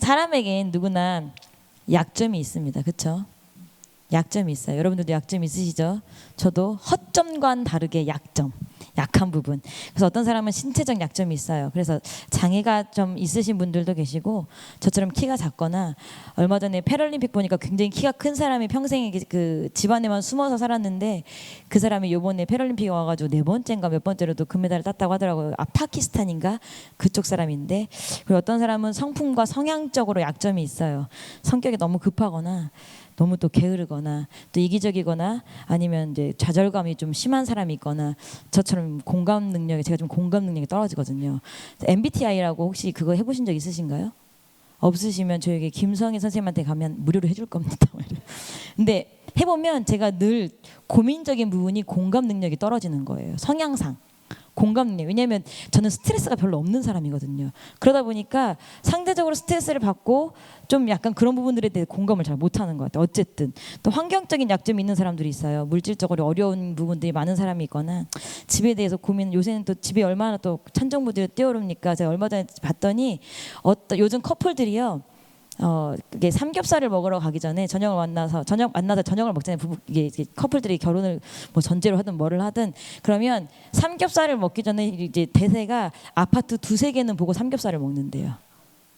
사람에겐 누구나 약점이 있습니다. 그렇죠? 약점이 있어요. 여러분들도 약점 있으시죠? 저도 허점과는 다르게 약점, 약한 부분. 그래서 어떤 사람은 신체적 약점이 있어요. 그래서 장애가 좀 있으신 분들도 계시고, 저처럼 키가 작거나, 얼마 전에 패럴림픽 보니까 굉장히 키가 큰 사람이 평생에 그 집안에만 숨어서 살았는데, 그 사람이 요번에 패럴림픽에 와가지고 4번째인가 몇 번째로도 금메달을 땄다고 하더라고요. 파키스탄인가 그쪽 사람인데. 그리고 어떤 사람은 성품과 성향적으로 약점이 있어요. 성격이 너무 급하거나 너무 또 게으르거나 또 이기적이거나 아니면 이제 좌절감이 좀 심한 사람이 있거나, 저처럼 제가 좀 공감 능력이 떨어지거든요. MBTI라고 혹시 그거 해보신 적 있으신가요? 없으시면 저에게 김성희 선생님한테 가면 무료로 해줄 겁니다. 근데 해보면 제가 늘 고민적인 부분이 공감 능력이 떨어지는 거예요. 성향상. 공감 능력. 왜냐하면 저는 스트레스가 별로 없는 사람이거든요. 그러다 보니까 상대적으로 스트레스를 받고 좀 약간 그런 부분들에 대해 공감을 잘 못하는 것 같아요. 어쨌든 또 환경적인 약점이 있는 사람들이 있어요. 물질적으로 어려운 부분들이 많은 사람이 있거나 집에 대해서 고민. 요새는 또 집에 얼마나 또 천정부들이 뛰어오릅니까? 제가 얼마 전에 봤더니 요즘 커플들이요. 그게 삼겹살을 먹으러 가기 전에 저녁 만나서 저녁을 먹잖아요. 이게 커플들이 결혼을 뭐 전제로 하든 뭐를 하든, 그러면 삼겹살을 먹기 전에 이제 대세가 아파트 2-3개는 보고 삼겹살을 먹는데요.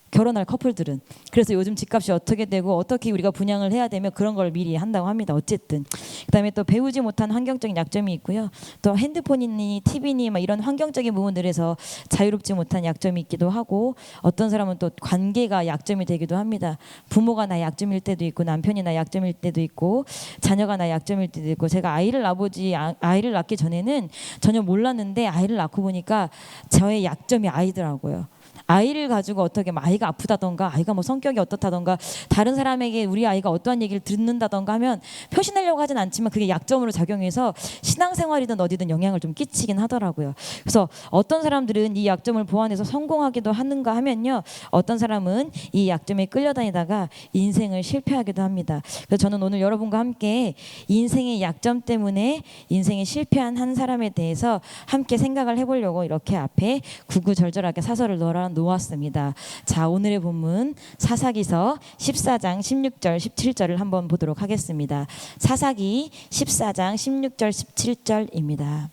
결혼할 커플들은. 그래서 요즘 집값이 어떻게 되고 어떻게 우리가 분양을 해야 되면 그런 걸 미리 한다고 합니다. 어쨌든 그다음에 또 배우지 못한 환경적인 약점이 있고요. 또 핸드폰이니 TV니 막 이런 환경적인 부분들에서 자유롭지 못한 약점이 있기도 하고, 어떤 사람은 또 관계가 약점이 되기도 합니다. 부모가 나의 약점일 때도 있고, 남편이 나의 약점일 때도 있고, 자녀가 나의 약점일 때도 있고. 제가 아이를 낳기 전에는 전혀 몰랐는데 아이를 낳고 보니까 저의 약점이 아이더라고요. 아이를 가지고 어떻게 아이가 아프다던가 아이가 뭐 성격이 어떻다던가 다른 사람에게 우리 아이가 어떠한 얘기를 듣는다던가 하면 표시내려고 하진 않지만 그게 약점으로 작용해서 신앙생활이든 어디든 영향을 좀 끼치긴 하더라고요. 그래서 어떤 사람들은 이 약점을 보완해서 성공하기도 하는가 하면요, 어떤 사람은 이 약점에 끌려다니다가 인생을 실패하기도 합니다. 그래서 저는 오늘 여러분과 함께 인생의 약점 때문에 인생에 실패한 한 사람에 대해서 함께 생각을 해보려고 이렇게 앞에 구구절절하게 사설을 놓았습니다. 자, 오늘의 본문 사사기서 14장 16절 17절을 한번 보도록 하겠습니다. 사사기 14장 16절 17절입니다.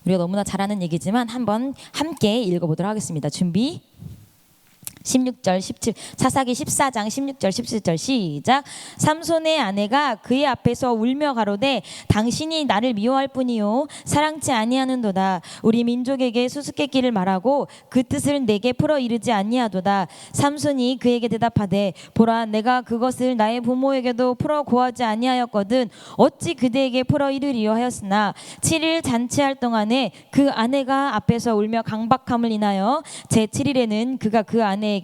우리가 너무나 잘 아는 얘기지만 한번 함께 읽어보도록 하겠습니다. 준비. 16절 17 사사기 14장 16절 17절 시작. 삼손의 아내가 그의 앞에서 울며 가로되 당신이 나를 미워할 뿐이요 사랑치 아니하는도다. 우리 민족에게 수수께끼를 말하고 그 뜻을 내게 풀어 이르지 아니하도다. 삼손이 그에게 대답하되 보라, 내가 그것을 나의 부모에게도 풀어 고하지 아니하였거든 어찌 그대에게 풀어 이르리요 하였으나 7일 잔치할 동안에 그 아내가 앞에서 울며 강박함을 인하여 제7일에는 그가 그 아내에게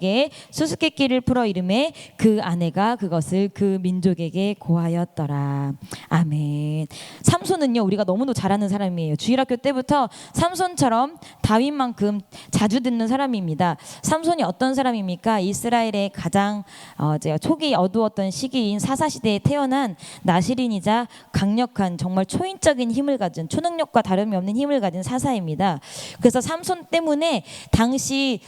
수수께끼를 풀어 이르매 그 아내가 그것을 그 민족에게 고하였더라. 아멘. 삼손은요, 우리가 너무도 잘 아는 사람이에요. 주일학교 때부터 삼손처럼 다윗만큼 자주 듣는 사람입니다. 삼손이 어떤 사람입니까? 이스라엘의 가장 초기 어두웠던 시기인 사사시대에 태어난 나실인이자 강력한 정말 초인적인 힘을 가진, 초능력과 다름이 없는 힘을 가진 사사입니다. 그래서 삼손 때문에 당시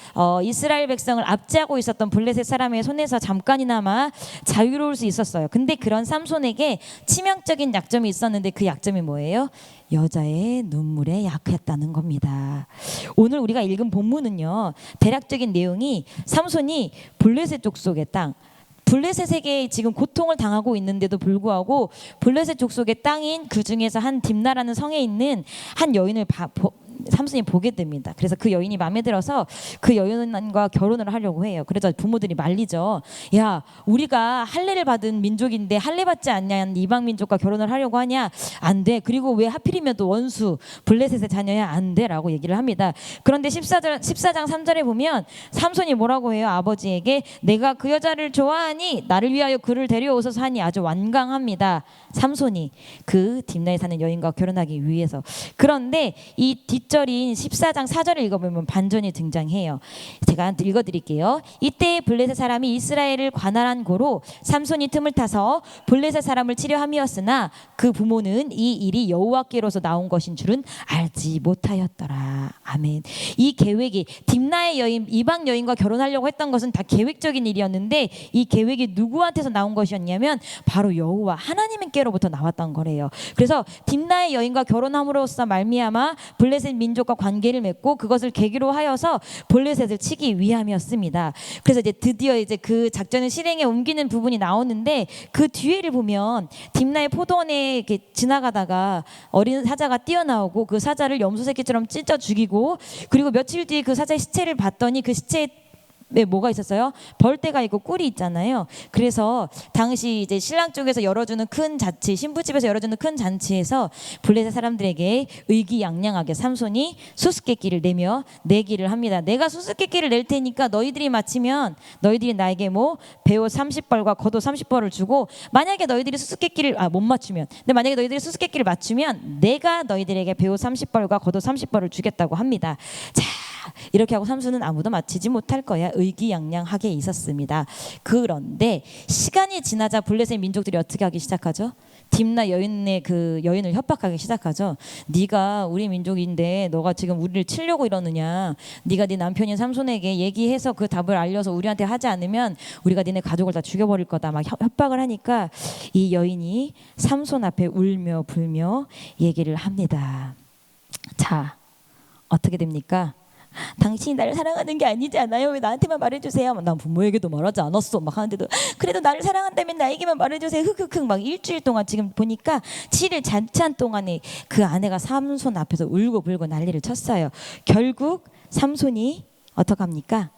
이스라엘 백성을 압제하고 있었던 블레셋 사람의 손에서 잠깐이나마 자유로울 수 있었어요. 근데 그런 삼손에게 치명적인 약점이 있었는데 그 약점이 뭐예요? 여자의 눈물에 약했다는 겁니다. 오늘 우리가 읽은 본문은요, 대략적인 내용이 삼손이 블레셋 족속의 땅, 블레셋에게 지금 고통을 당하고 있는데도 불구하고 블레셋 족속의 땅인 그 중에서 한 딥나라는 성에 있는 한 여인을 삼손이 보게 됩니다. 그래서 그 여인이 마음에 들어서 그 여인과 결혼을 하려고 해요. 그래서 부모들이 말리죠. 야, 우리가 할례를 받은 민족인데 할례 받지 않냐는 이방 민족과 결혼을 하려고 하냐? 안 돼. 그리고 왜 하필이면 또 원수 블레셋의 자녀야? 안 돼. 라고 얘기를 합니다. 그런데 14장 3절에 보면 삼손이 뭐라고 해요? 아버지에게 내가 그 여자를 좋아하니 나를 위하여 그를 데려오소서 하니 아주 완강합니다. 삼손이 그 딥나에 사는 여인과 결혼하기 위해서. 그런데 이 뒷절인 14장 4절을 읽어보면 반전이 등장해요. 제가 읽어드릴게요. 이때 블레셋 사람이 이스라엘을 관할한 고로 삼손이 틈을 타서 블레셋 사람을 치려 함이었으나 그 부모는 이 일이 여호와께로서 나온 것인 줄은 알지 못하였더라. 아멘. 이 계획이 딥나의 여인, 이방 여인과 결혼하려고 했던 것은 다 계획적인 일이었는데 이 계획이 누구한테서 나온 것이었냐면 바로 여호와 하나님께로부터 나왔던 거래요. 그래서 딥나의 여인과 결혼함으로써 말미암아 블레셋 민족과 관계를 맺고 그것을 계기로 하여서 블레셋을 치기 위함이었습니다. 그래서 이제 드디어 이제 그 작전을 실행에 옮기는 부분이 나오는데 그 뒤에를 보면 딥나의 포도원에 이렇게 지나가다가 어린 사자가 뛰어나오고 그 사자를 염소 새끼처럼 찢어 죽이고 그리고 며칠 뒤에 그 사자의 시체를 봤더니 그 시체에 뭐가 있었어요? 벌떼가 있고 꿀이 있잖아요. 그래서 당시 이제 신랑 쪽에서 열어주는 큰 잔치, 신부 집에서 열어주는 큰 잔치에서 블레셋 사람들에게 의기양양하게 삼손이 수수께끼를 내며 내기를 합니다. 내가 수수께끼를 낼 테니까 너희들이 맞히면 너희들이 나에게 뭐 배옷 30벌과 겉옷 30벌을 주고 만약에 너희들이 수수께끼를 못 맞추면 근데 만약에 너희들이 수수께끼를 맞추면 내가 너희들에게 배옷 30벌과 겉옷 30벌을 주겠다고 합니다. 자, 이렇게 하고 삼손은 아무도 맞히지 못할 거야 의기양양하게 있었습니다. 그런데 시간이 지나자 블레셋 민족들이 어떻게 하기 시작하죠? 딥나 여인의 그 여인을 협박하기 시작하죠. 네가 우리 민족인데 너가 지금 우리를 치려고 이러느냐? 네가 네 남편인 삼손에게 얘기해서 그 답을 알려서 우리한테 하지 않으면 우리가 니네 가족을 다 죽여버릴 거다. 막 협박을 하니까 이 여인이 삼손 앞에 울며 불며 얘기를 합니다. 자, 어떻게 됩니까? 당신이 나를 사랑하는 게 아니지 않아요? 왜 나한테만 말해주세요? 난 부모에게도 말하지 않았어. 막 하는데도 그래도 나를 사랑한다면 나에게만 말해주세요. 흑흑흑 막 일주일 동안 지금 보니까 7일 잔치한 동안에 그 아내가 삼손 앞에서 울고 불고 난리를 쳤어요. 결국 삼손이 어떡합니까?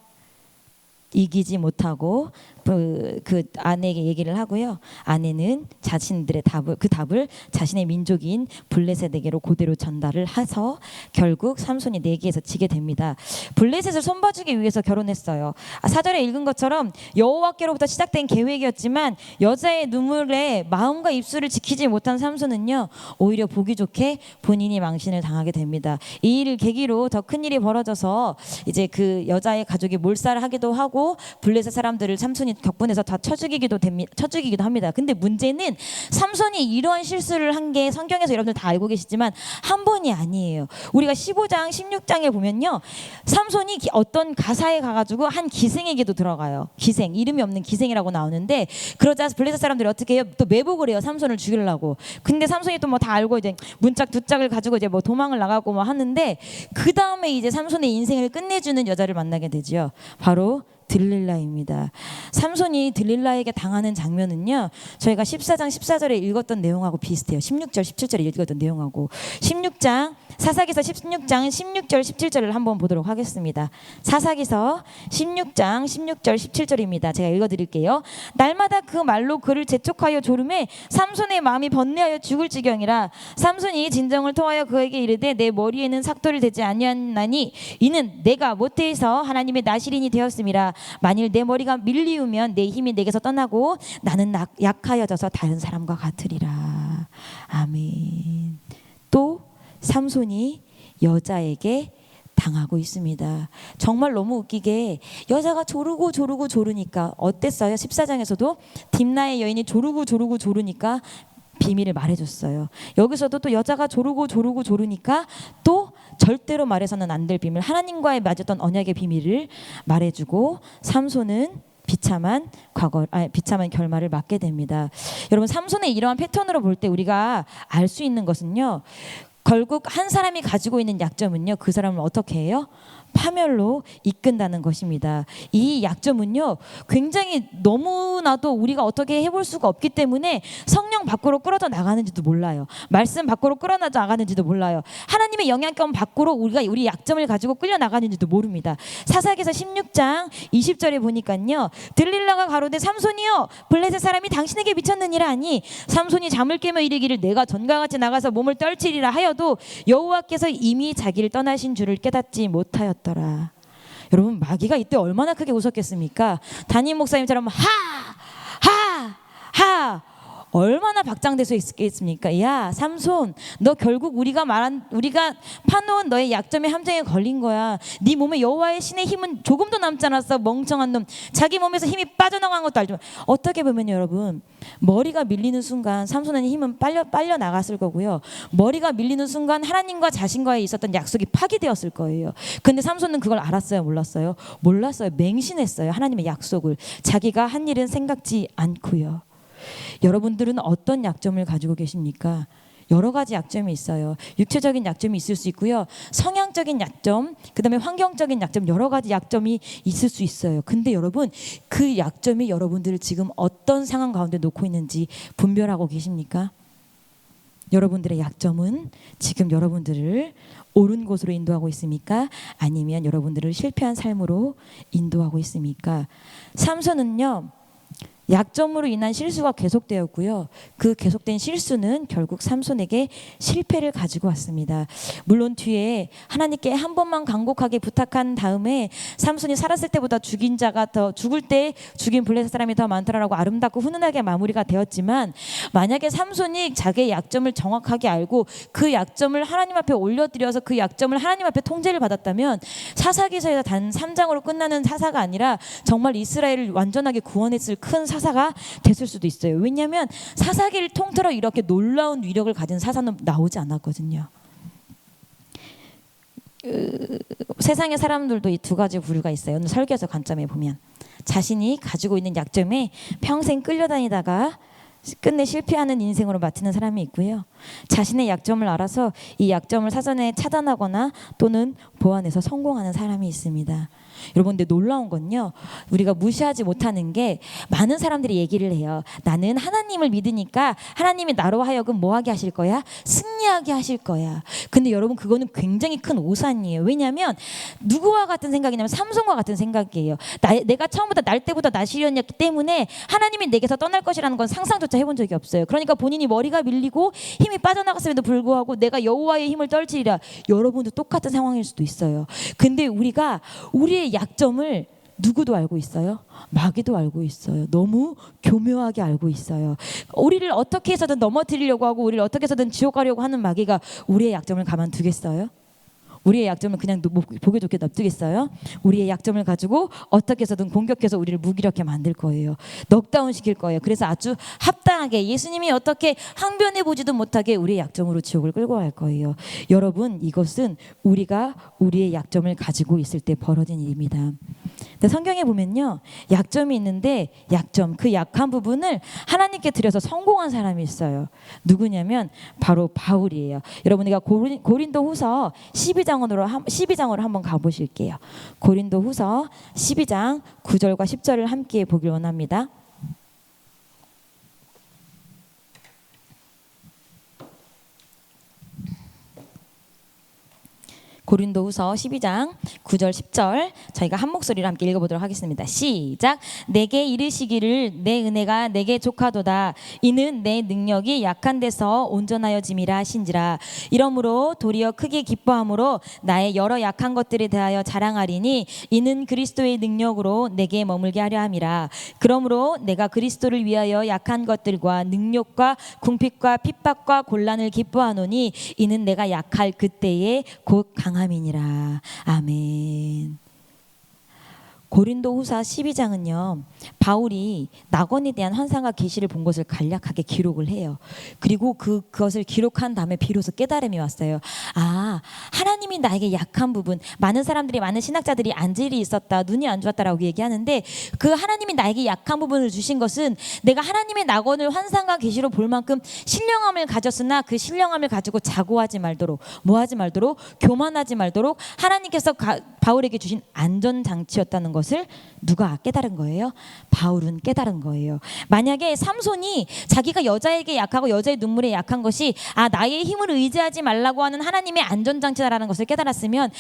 이기지 못하고 그 아내에게 얘기를 하고요. 아내는 자신들의 답을 자신의 민족인 블레셋에게로 그대로 전달을 해서 결국 삼손이 내기에서 지게 됩니다. 블레셋을 손봐주기 위해서 결혼했어요. 4절에 읽은 것처럼 여호와께로부터 시작된 계획이었지만 여자의 눈물에 마음과 입술을 지키지 못한 삼손은요 오히려 보기 좋게 본인이 망신을 당하게 됩니다. 이 일을 계기로 더 큰 일이 벌어져서 이제 그 여자의 가족이 몰살을 하기도 하고 블레셋 사람들을 삼손이 격분해서 다 쳐죽이기도 합니다. 근데 문제는 삼손이 이러한 실수를 한 게 성경에서 여러분들 다 알고 계시지만 한 번이 아니에요. 우리가 15장 16장에 보면요 삼손이 어떤 가사에 가가지고 한 기생에게도 들어가요. 기생, 이름이 없는 기생이라고 나오는데 그러자 블레셋 사람들이 어떻게 해요? 또 매복을 해요. 삼손을 죽이려고. 근데 삼손이 또 뭐 다 알고 이제 문짝 두 짝을 가지고 이제 뭐 도망을 나가고 뭐 하는데 그 다음에 이제 삼손의 인생을 끝내주는 여자를 만나게 되죠. 바로 들릴라입니다. 삼손이 들릴라에게 당하는 장면은요 저희가 14장 14절에 읽었던 내용하고 비슷해요. 16절 17절에 읽었던 내용하고 16장 사사기서 16장 16절 17절을 한번 보도록 하겠습니다. 사사기서 16장 16절 17절입니다. 제가 읽어드릴게요. 날마다 그 말로 그를 재촉하여 조름에 삼손의 마음이 번뇌하여 죽을 지경이라. 삼손이 진정을 토하여 그에게 이르되 내 머리에는 삭도를 대지 아니하나니 이는 내가 모태에서 하나님의 나실인이 되었음이라. 만일 내 머리가 밀리우면 내 힘이 내게서 떠나고 나는 약하여져서 다른 사람과 같으리라. 아멘. 또 삼손이 여자에게 당하고 있습니다. 정말 너무 웃기게 여자가 조르니까 어땠어요? 14장에서도 딥나의 여인이 조르니까 비밀을 말해줬어요. 여기서도 또 여자가 조르니까 또 절대로 말해서는 안 될 비밀, 하나님과의 맺었던 언약의 비밀을 말해주고 삼손은 비참한 결말을 맞게 됩니다. 여러분 삼손의 이러한 패턴으로 볼 때 우리가 알 수 있는 것은요. 결국 한 사람이 가지고 있는 약점은요. 그 사람을 어떻게 해요? 파멸로 이끈다는 것입니다. 이 약점은요 굉장히 너무나도 우리가 어떻게 해볼 수가 없기 때문에 성령 밖으로 끌어져 나가는지도 몰라요. 말씀 밖으로 끌어져 나가는지도 몰라요. 하나님의 영향권 밖으로 우리 약점을 가지고 끌려 나가는지도 모릅니다. 사사기서 16장 20절에 보니까요 들릴라가 가로되 삼손이여 블레셋 사람이 당신에게 미쳤느니라 하니 삼손이 잠을 깨며 이르기를 내가 전과 같이 나가서 몸을 떨치리라 하여도 여호와께서 이미 자기를 떠나신 줄을 깨닫지 못하였더라. 여러분 마귀가 이때 얼마나 크게 웃었겠습니까? 담임 목사님처럼 하 얼마나 박장대소 있겠습니까? 야 삼손, 너 결국 우리가 파놓은 너의 약점의 함정에 걸린 거야. 네 몸에 여호와의 신의 힘은 조금도 남지 않았어. 멍청한 놈. 자기 몸에서 힘이 빠져나간 것도 알죠. 어떻게 보면 여러분, 머리가 밀리는 순간 삼손의 힘은 빨려 나갔을 거고요. 머리가 밀리는 순간 하나님과 자신과의 있었던 약속이 파기되었을 거예요. 근데 삼손은 그걸 알았어요? 몰랐어요? 몰랐어요. 맹신했어요. 하나님의 약속을. 자기가 한 일은 생각지 않고요. 여러분들은 어떤 약점을 가지고 계십니까? 여러 가지 약점이 있어요. 육체적인 약점이 있을 수 있고요. 성향적인 약점, 그다음에 환경적인 약점, 여러 가지 약점이 있을 수 있어요. 근데 여러분, 그 약점이 여러분들을 지금 어떤 상황 가운데 놓고 있는지 분별하고 계십니까? 여러분들의 약점은 지금 여러분들을 옳은 곳으로 인도하고 있습니까? 아니면 여러분들을 실패한 삶으로 인도하고 있습니까? 삼손은요, 약점으로 인한 실수가 계속되었고요. 그 계속된 실수는 결국 삼손에게 실패를 가지고 왔습니다. 물론 뒤에 하나님께 한 번만 간곡하게 부탁한 다음에 삼손이 살았을 때보다 죽을 때 죽인 블레셋 사람이 더 많더라라고 아름답고 훈훈하게 마무리가 되었지만, 만약에 삼손이 자기의 약점을 정확하게 알고 그 약점을 하나님 앞에 올려드려서 그 약점을 하나님 앞에 통제를 받았다면 사사기서에서 단 3장으로 끝나는 사사가 아니라 정말 이스라엘을 완전하게 구원했을 큰 사사가 됐을 수도 있어요. 왜냐하면 사사기를 통틀어 이렇게 놀라운 위력을 가진 사사는 나오지 않았거든요. 세상의 사람들도 이 두 가지 부류가 있어요. 오늘 설교에서 관점에 보면 자신이 가지고 있는 약점에 평생 끌려다니다가 끝내 실패하는 인생으로 마치는 사람이 있고요. 자신의 약점을 알아서 이 약점을 사전에 차단하거나 또는 보완해서 성공하는 사람이 있습니다. 여러분, 근데 놀라운 건요, 우리가 무시하지 못하는 게, 많은 사람들이 얘기를 해요. 나는 하나님을 믿으니까 하나님이 나로 하여금 뭐 하게 하실 거야? 승리하게 하실 거야. 근데 여러분, 그거는 굉장히 큰 오산이에요. 왜냐하면 누구와 같은 생각이냐면 삼손과 같은 생각이에요. 내가 처음부터 날 때부터 나시련이었기 때문에 하나님이 내게서 떠날 것이라는 건 상상조차 해본 적이 없어요. 그러니까 본인이 머리가 밀리고 힘이 빠져나갔음에도 불구하고 내가 여호와의 힘을 떨치리라. 여러분도 똑같은 상황일 수도 있어요. 근데 우리가 우리의 약점을 누구도 알고 있어요? 마귀도 알고 있어요. 너무 교묘하게 알고 있어요. 우리를 어떻게 해서든 넘어뜨리려고 하고 우리를 어떻게 해서든 지옥 가려고 하는 마귀가 우리의 약점을 가만두겠어요? 우리의 약점을 그냥 보기 좋게 놔두겠어요? 우리의 약점을 가지고 어떻게 해서든 공격해서 우리를 무기력하게 만들 거예요. 넉다운 시킬 거예요. 그래서 아주 합당하게, 예수님이 어떻게 항변해 보지도 못하게 우리의 약점으로 지옥을 끌고 갈 거예요. 여러분, 이것은 우리가 우리의 약점을 가지고 있을 때 벌어진 일입니다. 근데 성경에 보면요, 약점이 있는데 그 약한 부분을 하나님께 드려서 성공한 사람이 있어요. 누구냐면 바로 바울이에요. 여러분, 우리가 고린도후서 12장으로 한번 가보실게요. 고린도후서 12장 9절과 10절을 함께 보길 원합니다. 고린도후서 12장 9절 10절 저희가 한 목소리로 함께 읽어보도록 하겠습니다. 시작. 내게 이르시기를 내 은혜가 내게 족하도다. 이는 내 능력이 약한 데서 온전하여짐이라 하신지라. 이러므로 도리어 크게 기뻐함으로 나의 여러 약한 것들에 대하여 자랑하리니 이는 그리스도의 능력으로 내게 머물게 하려 함이라. 그러므로 내가 그리스도를 위하여 약한 것들과 능력과 궁핍과 핍박과 곤란을 기뻐하노니 이는 내가 약할 그때에 곧 강함이니라. 아멘. 고린도후서 12장은요, 바울이 낙원에 대한 환상과 계시를 본 것을 간략하게 기록을 해요. 그리고 그것을 기록한 다음에 비로소 깨달음이 왔어요. 아, 하나님이 나에게 약한 부분, 많은 신학자들이 안질이 있었다, 눈이 안 좋았다라고 얘기하는데, 그 하나님이 나에게 약한 부분을 주신 것은 내가 하나님의 낙원을 환상과 계시로 볼 만큼 신령함을 가졌으나 그 신령함을 가지고 자고하지 말도록, 뭐하지 말도록, 교만하지 말도록 하나님께서 바울에게 주신 안전장치였다는 것을 누가 깨달은 거예요? 바울은 깨달은 거예요. 만약에 삼손이 자기가 여자에게 약하고 여자의 눈물에 약한 것이 나의 힘을 의지하지 말라고 하는 하나님의 안전장치다라는 것을 깨달았으면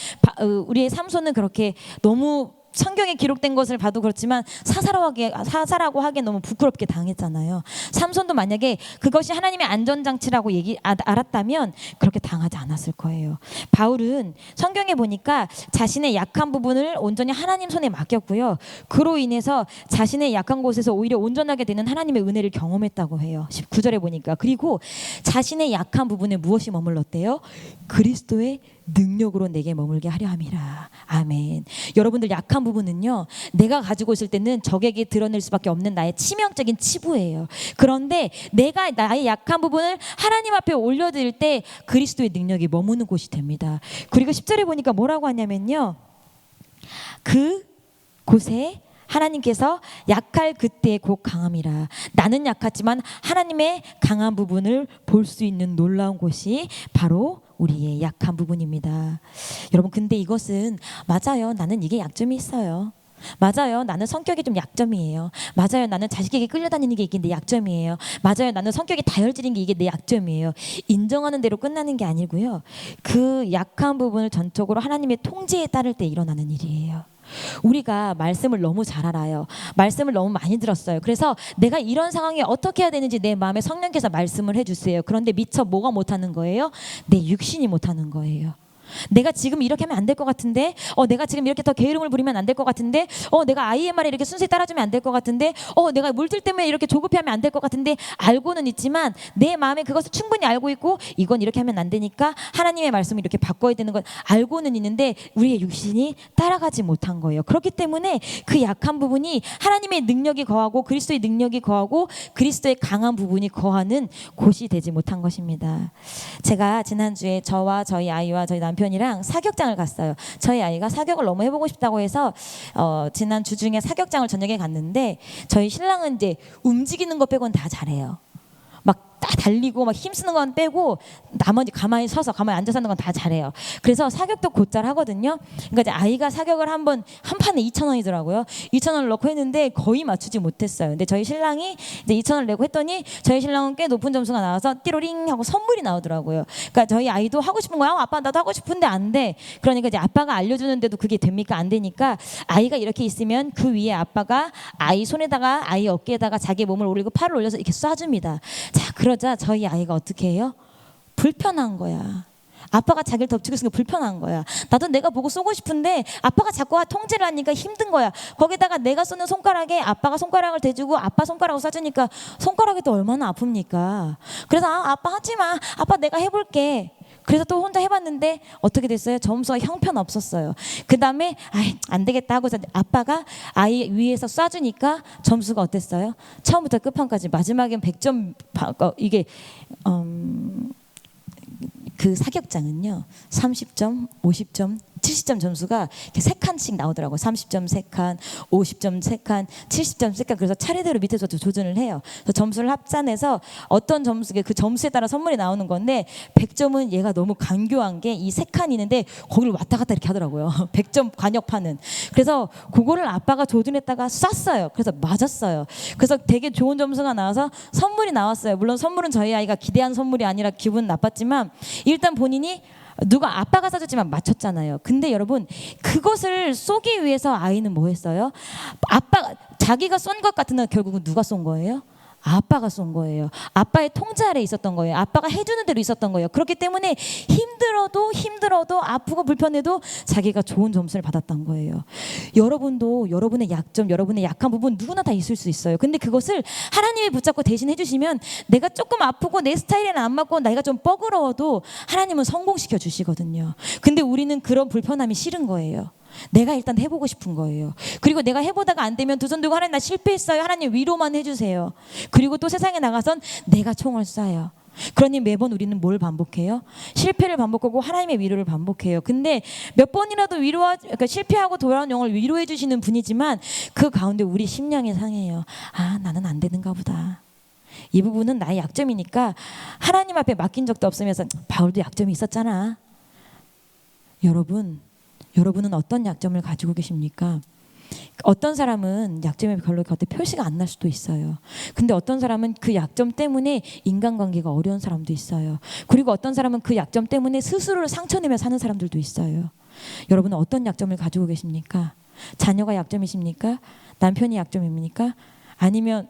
우리의 삼손은 그렇게 너무 성경에 기록된 것을 봐도 그렇지만 사사라고 하기엔 너무 부끄럽게 당했잖아요. 삼손도 만약에 그것이 하나님의 안전장치라고 알았다면 그렇게 당하지 않았을 거예요. 바울은 성경에 보니까 자신의 약한 부분을 온전히 하나님 손에 맡겼고요. 그로 인해서 자신의 약한 곳에서 오히려 온전하게 되는 하나님의 은혜를 경험했다고 해요. 19절에 보니까. 그리고 자신의 약한 부분에 무엇이 머물렀대요? 그리스도의 능력으로 내게 머물게 하려 함이라. 아멘. 여러분들 약한 부분은요, 내가 가지고 있을 때는 적에게 드러낼 수밖에 없는 나의 치명적인 치부예요. 그런데 내가 나의 약한 부분을 하나님 앞에 올려드릴 때 그리스도의 능력이 머무는 곳이 됩니다. 그리고 10절에 보니까 뭐라고 하냐면요, 그 곳에 하나님께서 약할 그때의 곧 강함이라. 나는 약하지만 하나님의 강한 부분을 볼 수 있는 놀라운 곳이 바로 우리의 약한 부분입니다. 여러분, 근데 이것은 맞아요. 나는 이게 약점이 있어요. 맞아요. 나는 성격이 좀 약점이에요. 맞아요. 나는 자식에게 끌려다니는 게 이게 내 약점이에요. 맞아요. 나는 성격이 다혈질인 게 이게 내 약점이에요. 인정하는 대로 끝나는 게 아니고요. 그 약한 부분을 전적으로 하나님의 통제에 따를 때 일어나는 일이에요. 우리가 말씀을 너무 잘 알아요. 말씀을 너무 많이 들었어요. 그래서 내가 이런 상황에 어떻게 해야 되는지 내 마음에 성령께서 말씀을 해주세요. 그런데 미처 뭐가 못하는 거예요? 내 육신이 못하는 거예요. 내가 지금 이렇게 하면 안 될 것 같은데, 내가 지금 이렇게 더 게으름을 부리면 안 될 것 같은데, 내가 아이의 말에 이렇게 순수히 따라주면 안 될 것 같은데, 내가 물질 때문에 이렇게 조급해하면 안 될 것 같은데, 알고는 있지만 내 마음에 그것을 충분히 알고 있고, 이건 이렇게 하면 안 되니까 하나님의 말씀을 이렇게 바꿔야 되는 건 알고는 있는데 우리의 육신이 따라가지 못한 거예요. 그렇기 때문에 그 약한 부분이 하나님의 능력이 거하고 그리스도의 능력이 거하고 그리스도의 강한 부분이 거하는 곳이 되지 못한 것입니다. 제가 지난주에 저와 저희 아이와 저희 남편이랑 사격장을 갔어요. 저희 아이가 사격을 너무 해보고 싶다고 해서 지난 주 중에 사격장을 저녁에 갔는데, 저희 신랑은 이제 움직이는 거 빼고는 다 잘해요. 막 다 달리고 막 힘쓰는 건 빼고 나머지 가만히 앉아서 하는 건 다 잘해요. 그래서 사격도 곧잘 하거든요. 그러니까 이제 아이가 사격을 한 판에 2,000원이더라고요. 2,000원을 넣고 했는데 거의 맞추지 못했어요. 근데 저희 신랑이 이제 2,000원을 내고 했더니 저희 신랑은 꽤 높은 점수가 나와서 띠로링 하고 선물이 나오더라고요. 그러니까 저희 아이도 하고 싶은 거야. 아빠 나도 하고 싶은데 안 돼. 그러니까 이제 아빠가 알려주는데도 그게 됩니까? 안 되니까 아이가 이렇게 있으면 그 위에 아빠가 아이 손에다가 아이 어깨에다가 자기 몸을 올리고 팔을 올려서 이렇게 쏴줍니다. 자, 그러자 저희 아이가 어떻게 해요? 불편한 거야. 아빠가 자기를 덮치고 있으니까 불편한 거야. 나도 내가 보고 쏘고 싶은데 아빠가 자꾸 통제를 하니까 힘든 거야. 거기다가 내가 쏘는 손가락에 아빠가 손가락을 대주고 아빠 손가락을 쏴주니까 손가락이 또 얼마나 아픕니까? 그래서 아빠 하지마. 아빠 내가 해볼게. 그래서 또 혼자 해봤는데 어떻게 됐어요? 점수가 형편없었어요. 그 다음에 안 되겠다 하고서 아빠가 아이 위에서 쏴주니까 점수가 어땠어요? 처음부터 끝판까지 마지막엔 100점. 이게 그 사격장은요 30점, 50점, 70점 점수가 이렇게 3칸씩 나오더라고요. 30점 3칸, 50점 3칸, 70점 3칸. 그래서 차례대로 밑에서 조준을 해요. 그래서 점수를 합산해서 어떤 점수에 그 점수에 따라 선물이 나오는 건데, 100점은 얘가 너무 간교한 게 이 3칸이 있는데 거기를 왔다 갔다 이렇게 하더라고요. 100점 관역파는. 그래서 그거를 아빠가 조준했다가 쐈어요. 그래서 맞았어요. 그래서 되게 좋은 점수가 나와서 선물이 나왔어요. 물론 선물은 저희 아이가 기대한 선물이 아니라 기분 나빴지만 일단 본인이 누가 아빠가 쏴줬지만 맞췄잖아요. 근데 여러분, 그것을 쏘기 위해서 아이는 뭐 했어요? 아빠가 자기가 쏜 것 같은데 결국은 누가 쏜 거예요? 아빠가 쏜 거예요. 아빠의 통제 아래 있었던 거예요. 아빠가 해주는 대로 있었던 거예요. 그렇기 때문에 힘들어도 아프고 불편해도 자기가 좋은 점수를 받았던 거예요. 여러분도 여러분의 약점, 여러분의 약한 부분 누구나 다 있을 수 있어요. 근데 그것을 하나님이 붙잡고 대신 해주시면, 내가 조금 아프고 내 스타일에는 안 맞고 나이가 좀 뻐그러워도 하나님은 성공시켜 주시거든요. 근데 우리는 그런 불편함이 싫은 거예요. 내가 일단 해보고 싶은 거예요. 그리고 내가 해보다가 안 되면 두 손 들고 하나님 나 실패했어요. 하나님 위로만 해주세요. 그리고 또 세상에 나가선 내가 총을 쏴요. 그러니 매번 우리는 뭘 반복해요? 실패를 반복하고 하나님의 위로를 반복해요. 근데 몇 번이라도 그러니까 실패하고 돌아온 영을 위로해 주시는 분이지만 그 가운데 우리 심령이 상해요. 나는 안 되는가 보다. 이 부분은 나의 약점이니까 하나님 앞에 맡긴 적도 없으면서 바울도 약점이 있었잖아. 여러분은 어떤 약점을 가지고 계십니까? 어떤 사람은 약점이 별로 겉에 표시가 안 날 수도 있어요. 근데 어떤 사람은 그 약점 때문에 인간관계가 어려운 사람도 있어요. 그리고 어떤 사람은 그 약점 때문에 스스로를 상처내며 사는 사람들도 있어요. 여러분은 어떤 약점을 가지고 계십니까? 자녀가 약점이십니까? 남편이 약점입니까? 아니면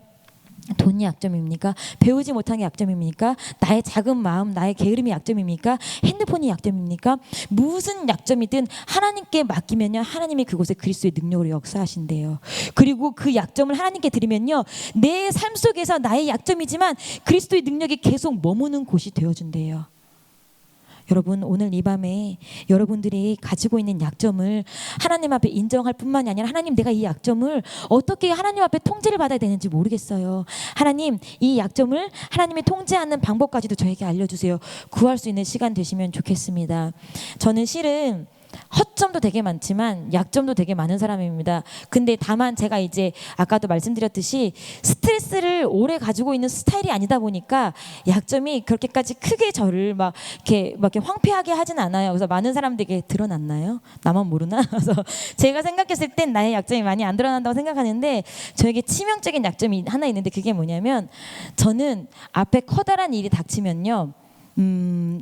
돈이 약점입니까? 배우지 못한 게 약점입니까? 나의 작은 마음, 나의 게으름이 약점입니까? 핸드폰이 약점입니까? 무슨 약점이든 하나님께 맡기면요, 하나님이 그곳에 그리스도의 능력으로 역사하신대요. 그리고 그 약점을 하나님께 드리면요, 내 삶 속에서 나의 약점이지만 그리스도의 능력이 계속 머무는 곳이 되어준대요. 여러분, 오늘 이 밤에 여러분들이 가지고 있는 약점을 하나님 앞에 인정할 뿐만이 아니라, 하나님, 내가 이 약점을 어떻게 하나님 앞에 통제를 받아야 되는지 모르겠어요. 하나님, 이 약점을 하나님이 통제하는 방법까지도 저에게 알려주세요. 구할 수 있는 시간 되시면 좋겠습니다. 저는 실은 허점도 되게 많지만 약점도 되게 많은 사람입니다. 근데 다만 제가 이제 아까도 말씀드렸듯이 스트레스를 오래 가지고 있는 스타일이 아니다 보니까 약점이 그렇게까지 크게 저를 막 이렇게 황폐하게 하진 않아요. 그래서 많은 사람들에게 드러났나요? 나만 모르나? 그래서 제가 생각했을 땐 나의 약점이 많이 안 드러난다고 생각하는데, 저에게 치명적인 약점이 하나 있는데, 그게 뭐냐면, 저는 앞에 커다란 일이 닥치면요,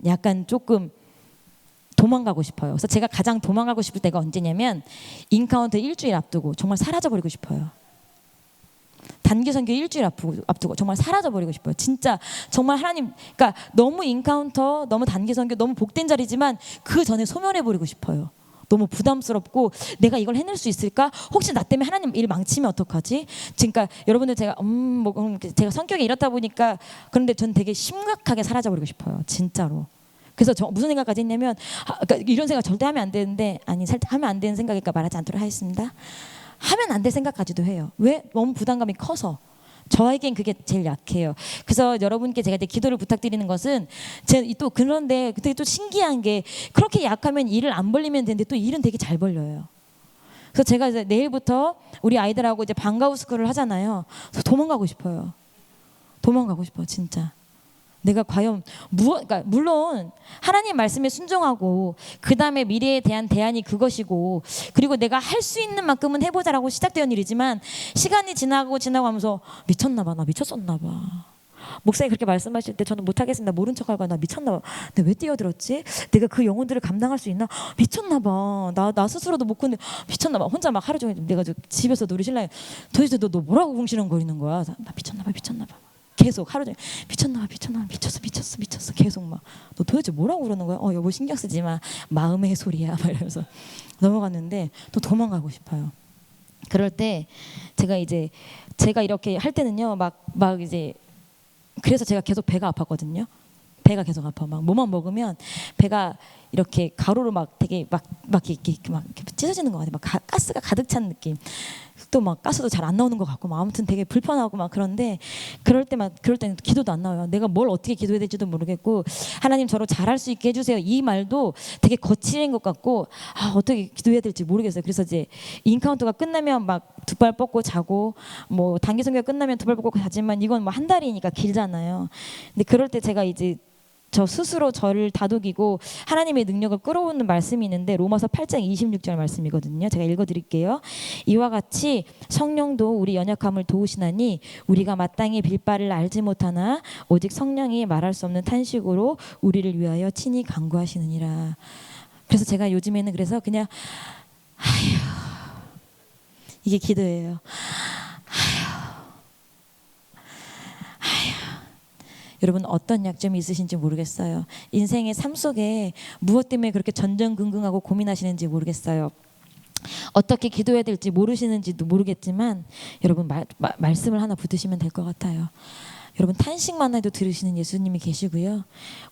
약간 조금 도망가고 싶어요. 그래서 제가 가장 도망가고 싶을 때가 언제냐면, 인카운터 일주일 앞두고 정말 사라져버리고 싶어요. 단기 선교 일주일 앞두고 정말 사라져버리고 싶어요. 진짜 정말 하나님, 그러니까 너무 인카운터, 너무 단기 선교, 너무 복된 자리지만 그 전에 소멸해버리고 싶어요. 너무 부담스럽고, 내가 이걸 해낼 수 있을까? 혹시 나 때문에 하나님 일 망치면 어떡하지? 그러니까 여러분들, 제가 제가 성격이 이렇다 보니까, 그런데 전 되게 심각하게 사라져버리고 싶어요. 진짜로. 그래서 무슨 생각까지 했냐면, 그러니까 이런 생각 절대 하면 안 되는데, 아니 하면 안 되는 생각이니까 말하지 않도록 하겠습니다. 하면 안 될 생각까지도 해요. 왜? 너무 부담감이 커서. 저에겐 그게 제일 약해요. 그래서 여러분께 제가 이제 기도를 부탁드리는 것은, 또 그런데 되게 또 신기한 게, 그렇게 약하면 일을 안 벌리면 되는데 또 일은 되게 잘 벌려요. 그래서 제가 이제 내일부터 우리 아이들하고 이제 방과후 스쿨을 하잖아요. 그래서 도망가고 싶어요. 도망가고 싶어요, 진짜. 내가 과연 그러니까 물론 하나님 말씀에 순종하고, 그 다음에 미래에 대한 대안이 그것이고, 그리고 내가 할 수 있는 만큼은 해보자라고 시작된 일이지만, 시간이 지나고 하면서 미쳤나 봐, 나 미쳤었나 봐. 목사님 그렇게 말씀하실 때 저는 못하겠습니다, 모른 척하고, 나 미쳤나 봐, 내가 왜 뛰어들었지? 내가 그 영혼들을 감당할 수 있나? 미쳤나 봐. 나 스스로도 못 근데 미쳤나 봐. 혼자 막 하루 종일 내가 집에서 우리 신랑이, 도대체 너 뭐라고 궁시렁거리는 거야? 나 미쳤나 봐. 계속 하루 종일 미쳤나 봐, 미쳤어 계속 막, 너 도대체 뭐라고 그러는 거야? 여보 신경 쓰지 마, 마음의 소리야, 막 이러면서 넘어갔는데, 또 도망가고 싶어요. 그럴 때 제가 이렇게 할 때는요, 막 이제, 그래서 제가 계속 배가 아팠거든요. 배가 계속 아파. 막 뭐만 먹으면 배가 이렇게 가로로 막 되게 막 이렇게 찢어지는 것 같아요. 막 가스가 가득 찬 느낌. 또 막 가스도 잘 안 나오는 것 같고, 막 아무튼 되게 불편하고 막 그런데, 그럴 때는 기도도 안 나와요. 내가 뭘 어떻게 기도해야 될지도 모르겠고, 하나님 저를 잘할 수 있게 해주세요, 이 말도 되게 거칠은 것 같고, 어떻게 기도해야 될지 모르겠어요. 그래서 이제 인카운터가 끝나면 막 두 발 뻗고 자고, 뭐 단기 선교가 끝나면 두 발 뻗고 자지만, 이건 뭐 한 달이니까 길잖아요. 근데 그럴 때 제가 이제 저 스스로 저를 다독이고 하나님의 능력을 끌어오는 말씀이 있는데, 로마서 8장 26절 말씀이거든요. 제가 읽어드릴게요. 이와 같이 성령도 우리 연약함을 도우시나니, 우리가 마땅히 빌 바를 알지 못하나 오직 성령이 말할 수 없는 탄식으로 우리를 위하여 친히 간구하시느니라. 그래서 제가 요즘에는 그래서 그냥 이게 기도예요. 여러분, 어떤 약점이 있으신지 모르겠어요. 인생의 삶 속에 무엇 때문에 그렇게 전전긍긍하고 고민하시는지 모르겠어요. 어떻게 기도해야 될지 모르시는지도 모르겠지만, 여러분 말씀을 하나 붙으시면 될 것 같아요. 여러분, 탄식만 해도 들으시는 예수님이 계시고요.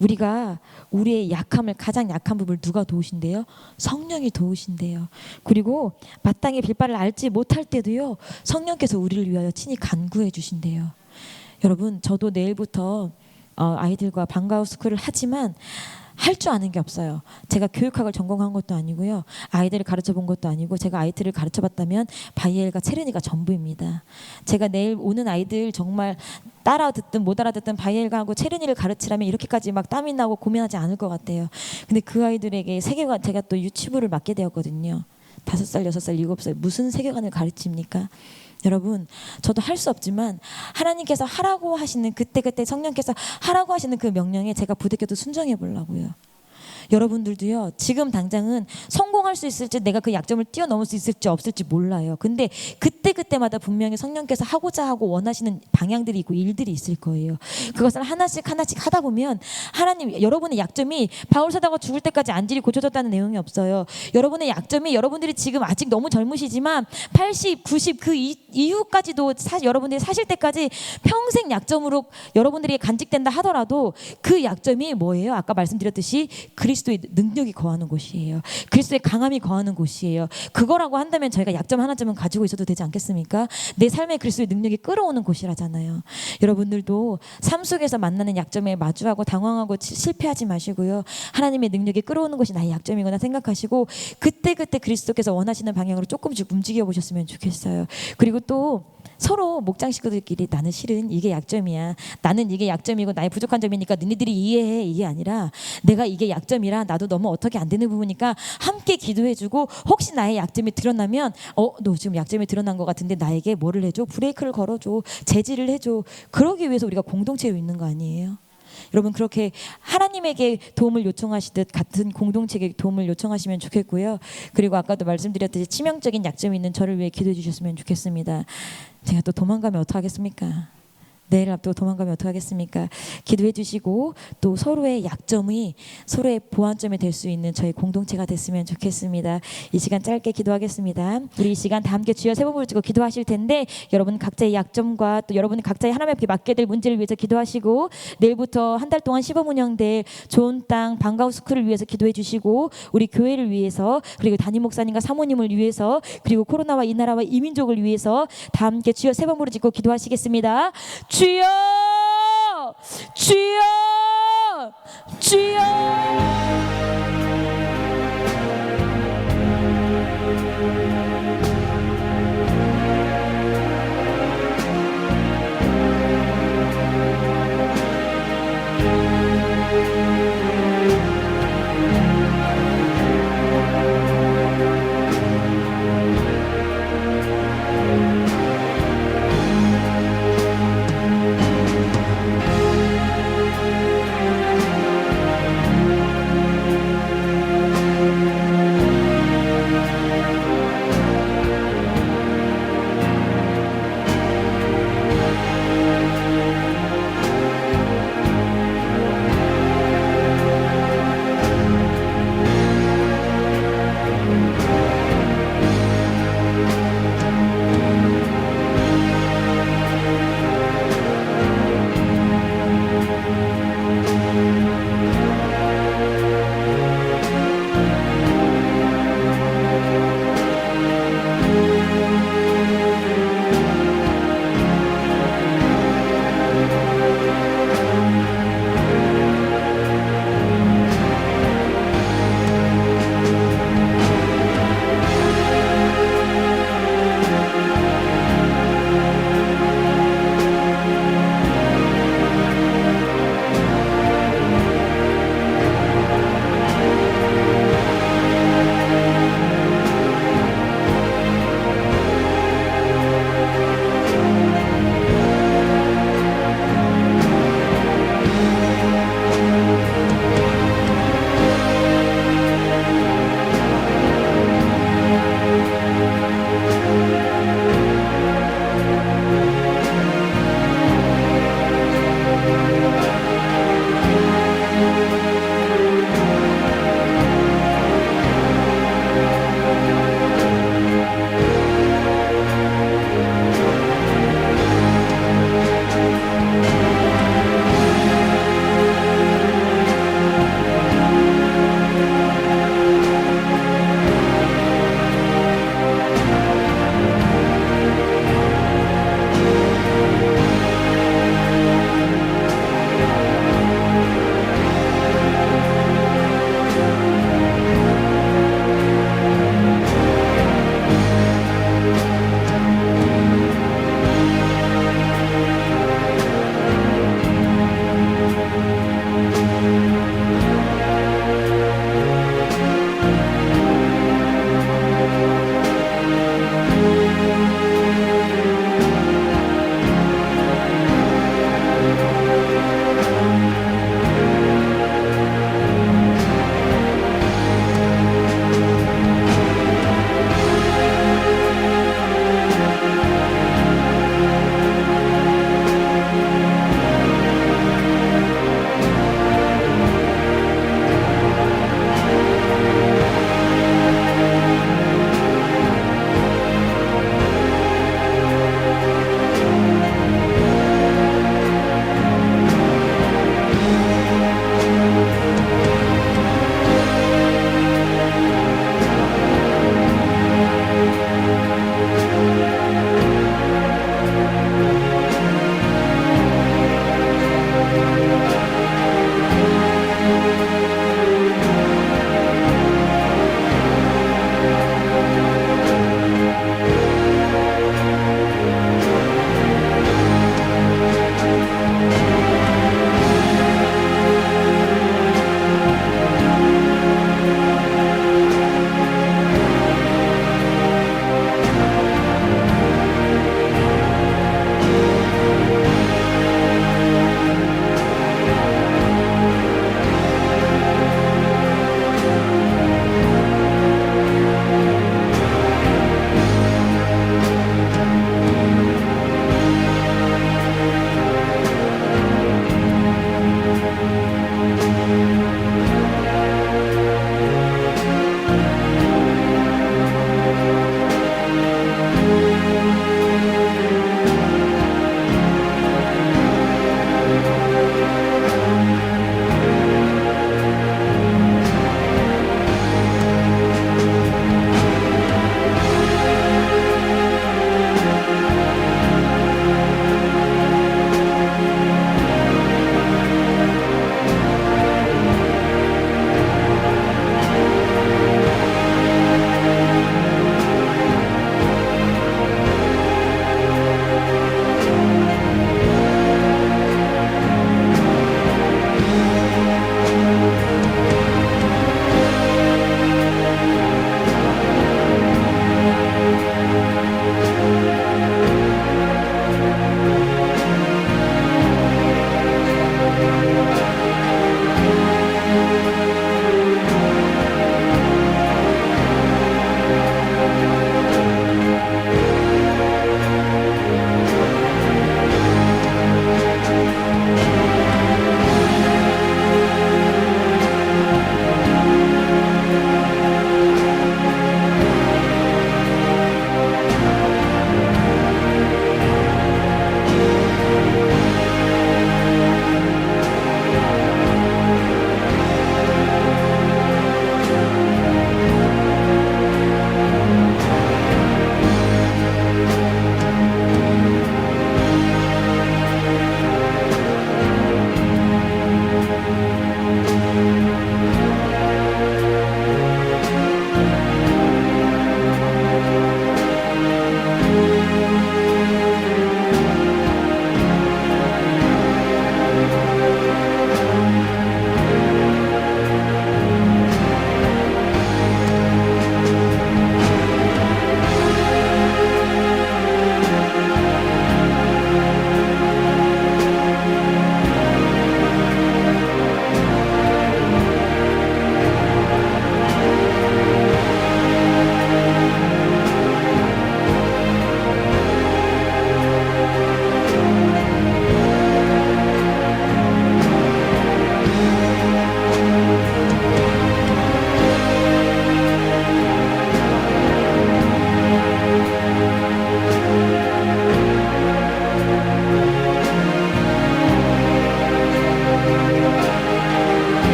우리가 우리의 약함을, 가장 약한 부분을 누가 도우신대요? 성령이 도우신대요. 그리고 마땅히 빌 바를 알지 못할 때도요, 성령께서 우리를 위하여 친히 간구해 주신대요. 여러분, 저도 내일부터 아이들과 방과후 스쿨을 하지만 할 줄 아는 게 없어요. 제가 교육학을 전공한 것도 아니고요, 아이들을 가르쳐 본 것도 아니고, 제가 아이들을 가르쳐 봤다면 바이엘과 체르니가 전부입니다. 제가 내일 오는 아이들 정말 따라듣든 못 알아듣든 바이엘과 하고 체르니를 가르치라면 이렇게까지 막 땀이 나고 고민하지 않을 것 같아요. 근데 그 아이들에게 세계관, 제가 또 유치부를 맡게 되었거든요. 5살, 6살, 7살, 무슨 세계관을 가르칩니까? 여러분, 저도 할 수 없지만 하나님께서 하라고 하시는, 그때 성령께서 하라고 하시는 그 명령에 제가 부득이도 순종해 보려고요. 여러분들도요, 지금 당장은 성공할 수 있을지, 내가 그 약점을 뛰어넘을 수 있을지 없을지 몰라요. 근데 그때마다 분명히 성령께서 하고자 하고 원하시는 방향들이 있고 일들이 있을 거예요. 그것을 하나씩 하다 보면 하나님, 여러분의 약점이 바울 사도가 죽을 때까지 안질이 고쳐졌다는 내용이 없어요. 여러분의 약점이, 여러분들이 지금 아직 너무 젊으시지만 80, 90 그 이후까지도 여러분들이 사실 때까지 평생 약점으로 여러분들이 간직된다 하더라도 그 약점이 뭐예요? 아까 말씀드렸듯이 그리스도의 능력이 거하는 곳이에요. 그리스도의 강함이 거하는 곳이에요. 그거라고 한다면 저희가 약점 하나쯤은 가지고 있어도 되지 않겠습니까? 내 삶에 그리스도의 능력이 끌어오는 곳이라잖아요. 여러분들도 삶 속에서 만나는 약점에 마주하고 당황하고 실패하지 마시고요. 하나님의 능력이 끌어오는 것이 나의 약점이구나 생각하시고 그때 그리스도께서 원하시는 방향으로 조금씩 움직여 보셨으면 좋겠어요. 그리고 또 서로 목장 식구들끼리 나는 실은 이게 약점이야. 나는 이게 약점이고 나의 부족한 점이니까 너희들이 이해해. 이게 아니라 내가 이게 약점이라 나도 너무 어떻게 안 되는 부분이니까 함께 기도해주고 혹시 나의 약점이 드러나면 너 지금 약점이 드러난 것 같은데 나에게 뭐를 해줘? 브레이크를 걸어줘. 제지를 해줘. 그러기 위해서 우리가 공동체로 있는 거 아니에요? 여러분 그렇게 하나님에게 도움을 요청하시듯 같은 공동체에게 도움을 요청하시면 좋겠고요. 그리고 아까도 말씀드렸듯이 치명적인 약점이 있는 저를 위해 기도해 주셨으면 좋겠습니다. 제가 또 도망가면 어떡하겠습니까? 내일 앞두고 도망가면 어떡하겠습니까? 기도해 주시고 또 서로의 약점이 서로의 보완점이 될 수 있는 저희 공동체가 됐으면 좋겠습니다. 이 시간 짧게 기도하겠습니다. 우리 이 시간 다 함께 주여 세 번 부르시고 기도하실 텐데 여러분 각자의 약점과 또 여러분 각자의 하나님 앞에 맡게 될 문제를 위해서 기도하시고 내일부터 한 달 동안 시범 운영될 좋은 땅 방과후 스쿨을 위해서 기도해 주시고 우리 교회를 위해서 그리고 담임 목사님과 사모님을 위해서 그리고 코로나와 이 나라와 이 민족을 위해서 다 함께 주여 세 번 부르짖고 기도하시겠습니다. 주여 주여 주여